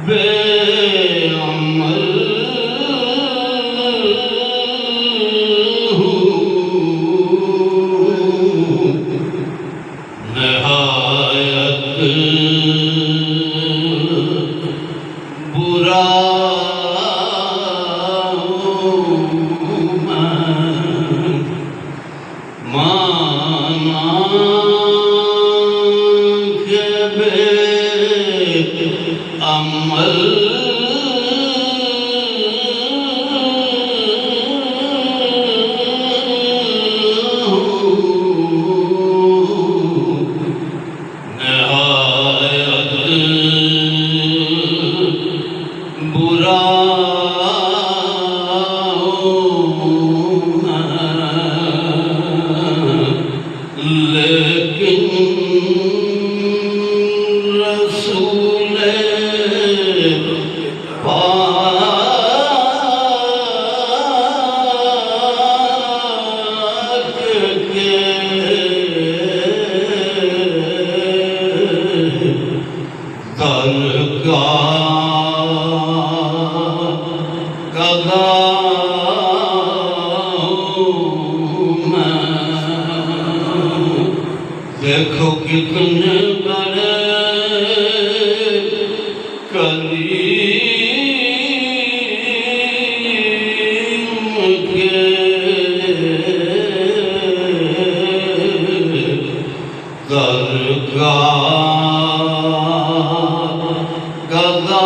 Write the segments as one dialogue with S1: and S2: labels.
S1: بے عمل نہایت برا مانا کہ بے عمل نہایت برا لیکن رسول پاک کے درگاہ قضا دیکھو کتنے بڑے کریم کے درگاہ قضا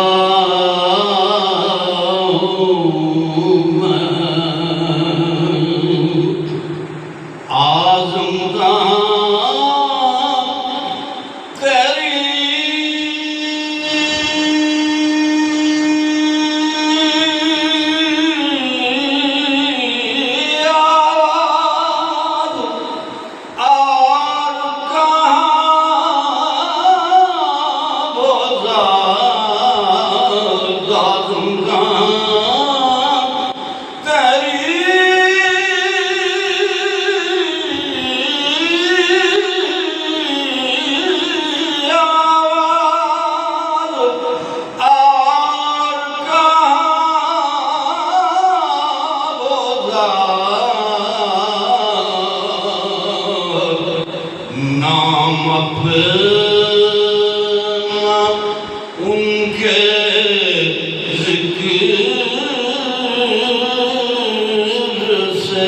S1: اعظم نام اپنا ان کے ذکر سے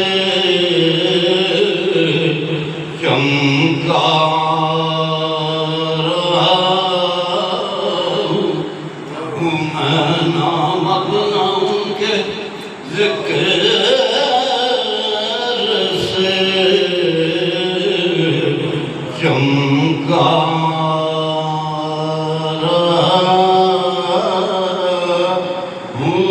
S1: چمکا رہا ہوں میں نام اپنا ان کے ذکر سے چمکا رہا ہوں